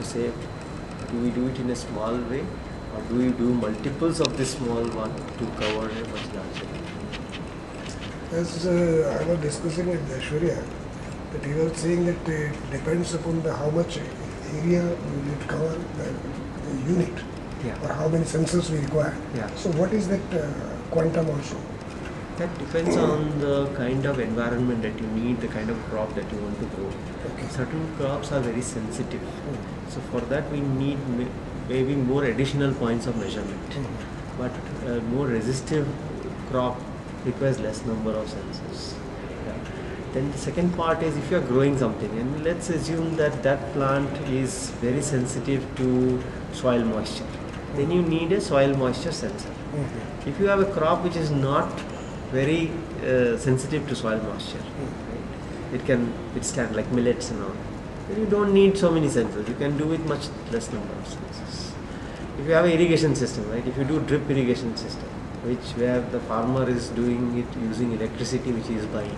say, do we do it in a small way, or do we do multiples of this small one to cover a much larger area? As I was discussing with Aishwarya, that he was saying that it depends upon how much area we need to cover the unit, or how many sensors we require. So what is that quantum also? That depends on the kind of environment that you need, the kind of crop that you want to grow. Certain crops are very sensitive. So for that we need maybe more additional points of measurement. But a more resistive crop requires less number of sensors. Then the second part is, if you are growing something, and let's assume that that plant is very sensitive to soil moisture, then you need a soil moisture sensor. If you have a crop which is not very sensitive to soil moisture, it can withstand, like millets and all, then you don't need so many sensors. You can do with much less number of sensors. If you have an irrigation system, right? If you do drip irrigation system, where the farmer is doing it using electricity which he is buying,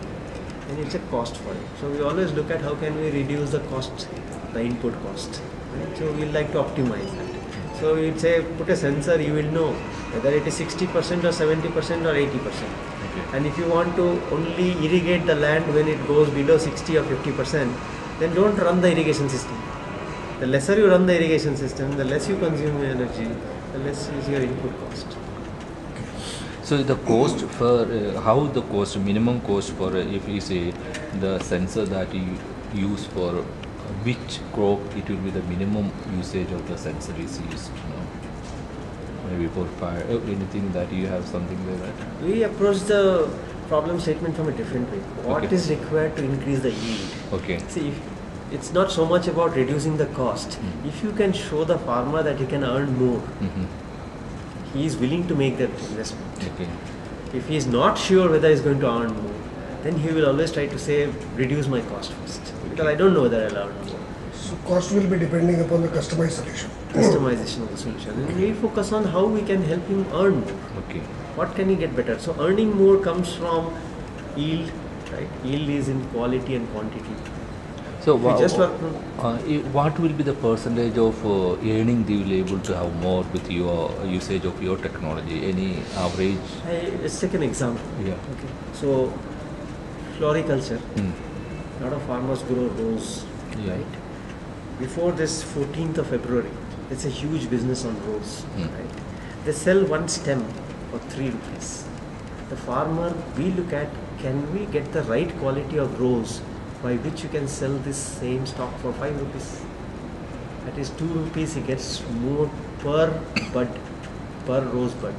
and it's a cost for it. So we always look at how can we reduce the cost, the input cost. Right? So we like to optimize that. So you'd say, put a sensor, you will know whether it is 60% or 70% or 80%. And if you want to only irrigate the land when it goes below 60 or 50%, then don't run the irrigation system. The lesser you run the irrigation system, the less you consume energy, the less is your input cost. So the cost for minimum cost for if you say the sensor that you use for which crop, it will be the minimum usage of the sensor is used. Maybe for fire, anything that you have something like that. We approach the problem statement from a different way. What is required to increase the yield? See, it's not so much about reducing the cost. If you can show the farmer that he can earn more, he is willing to make that investment. If he is not sure whether he is going to earn more, then he will always try to say, reduce my cost first, because I don't know whether I'll earn more. So cost will be depending upon the customized solution. Customization of the solution. And we focus on how we can help him earn more. What can he get better? So earning more comes from yield, right? Yield is in quality and quantity. So what will be the percentage of earning they will able to have more with your usage of your technology? Any average? Let's take an example. So floriculture. A lot of farmers grow rose, right? Before this 14th of February, it's a huge business on rose, right? They sell one stem for 3 rupees. The farmer, we look at, can we get the right quality of rose by which you can sell this same stock for 5 rupees? That is 2 rupees he gets more per bud, per rose bud.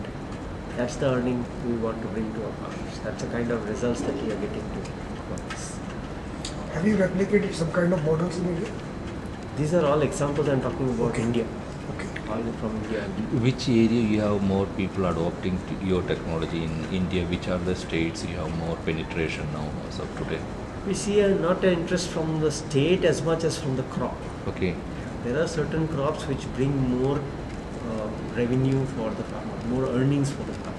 That's the earning we want to bring to our farmers. That's the kind of results that we are getting to. Have you replicated some kind of models in India? These are all examples I'm talking about India. All from India. Which area you have more people adopting to your technology in India? Which are the states you have more penetration now as of today? We see not an interest from the state as much as from the crop. There are certain crops which bring more revenue for the farmer, more earnings for the farmer.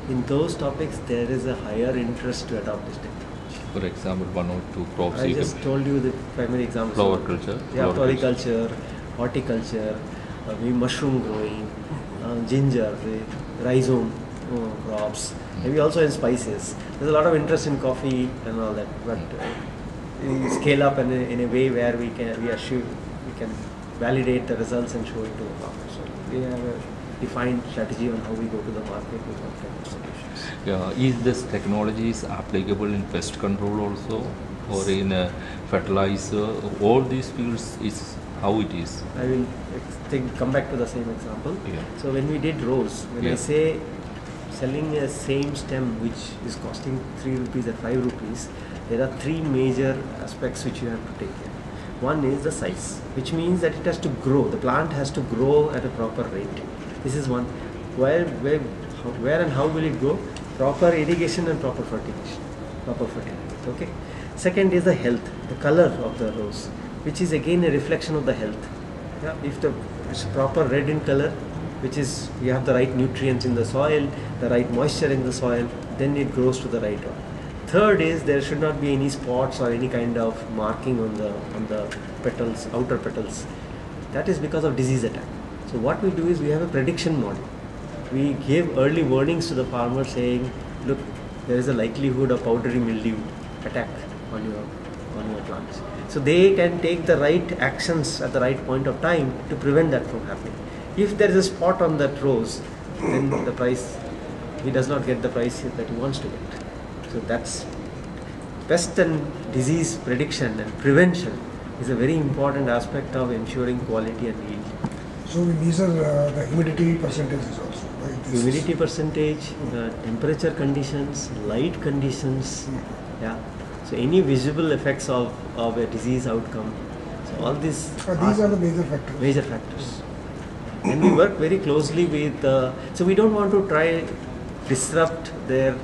In those topics, there is a higher interest to adopt this technology. For example, 1 or 2 crops. I just told you the primary examples. Floriculture. Floriculture, horticulture, mushroom growing, ginger, rhizome crops. Maybe also in spices. There's a lot of interest in coffee and all that. But we scale up in a way where we can validate the results and show it to the farmers. So we have a defined strategy on how we go to the market with what kind of solutions. Is this technology is applicable in pest control also, or in fertilizer? All these fields is how it is. I will come back to the same example. So when we did rose, when I say selling a same stem which is costing 3 rupees at 5 rupees, there are 3 major aspects which you have to take care. One is the size, which means that it has to grow. The plant has to grow at a proper rate. This is one. Where and how will it grow? Proper irrigation and proper fertigation. Second is the health, the color of the rose, which is again a reflection of the health. If it's proper red in color, which is you have the right nutrients in the soil, the right moisture in the soil, then it grows to the right one. Third is there should not be any spots or any kind of marking on the petals, outer petals. That is because of disease attack. So what we do is we have a prediction model. We give early warnings to the farmer saying, look, there is a likelihood of powdery mildew attack on your plants. So they can take the right actions at the right point of time to prevent that from happening. If there is a spot on that rose, then the price, he does not get the price that he wants to get. So that's pest and disease prediction and prevention is a very important aspect of ensuring quality and yield. So we measure the humidity percentages also. Right? Humidity percentage, temperature conditions, light conditions, yeah. So any visible effects of a disease outcome. So all these are the major factors. Major factors. And we work very closely with. So we don't want to try disrupt their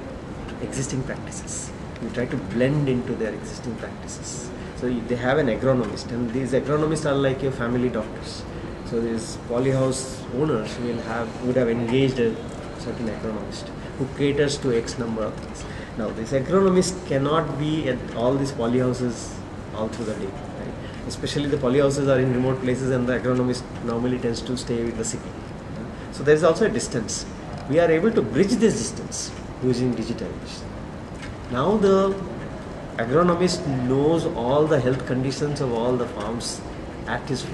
existing practices. We try to blend into their existing practices. So they have an agronomist, and these agronomists are like your family doctors. So these polyhouse owners would have engaged a certain agronomist who caters to X number of things. Now this agronomist cannot be at all these polyhouses all through the day. Right? Especially the polyhouses are in remote places, and the agronomist normally tends to stay with the city. So there is also a distance. We are able to bridge this distance using digitization. Now the agronomist knows all the health conditions of all the farms at his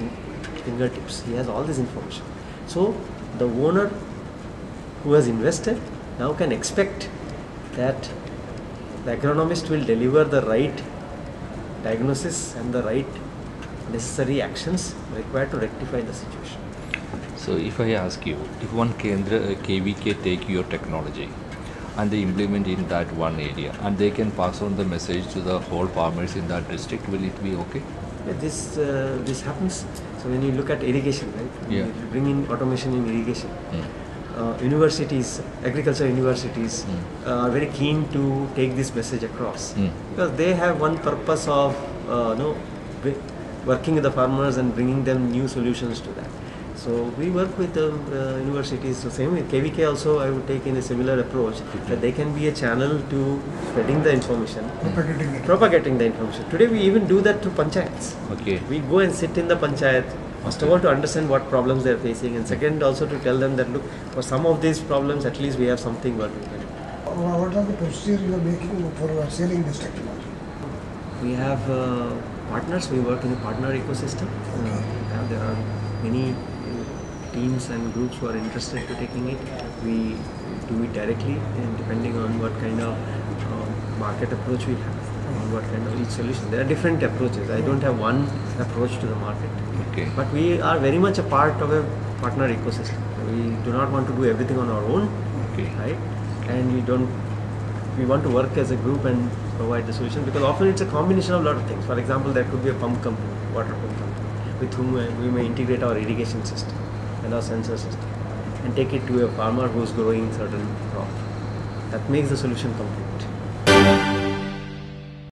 fingertips. He has all this information. So the owner who has invested now can expect that the agronomist will deliver the right diagnosis and the right necessary actions required to rectify the situation. So if I ask you, if one KVK take your technology and they implement in that one area and they can pass on the message to the whole farmers in that district, will it be okay? Yeah, this happens. So when you look at irrigation, right? Yeah. If you bring in automation in irrigation, universities, agriculture universities are very keen to take this message across because they have one purpose of working with the farmers and bringing them new solutions to that. So we work with the universities. So same with KVK also, I would take in a similar approach that they can be a channel to spreading the information, propagating the information. Today we even do that through panchayats. Okay. We go and sit in the panchayat, first of all to understand what problems they are facing, and second also to tell them that look, for some of these problems at least we have something what we can do. What are the procedures you are making for selling this technology? We have partners. We work in a partner ecosystem. There are many teams and groups who are interested to taking it. We do it directly, and depending on what kind of market approach we have, on what kind of each solution. There are different approaches. I don't have one approach to the market. Okay. But we are very much a part of a partner ecosystem. We do not want to do everything on our own, right? And we want to work as a group and provide the solution, because often it's a combination of a lot of things. For example, there could be a pump company, water pump company, with whom we may integrate our irrigation system and our sensor system and take it to a farmer who's growing certain crop. That makes the solution complete.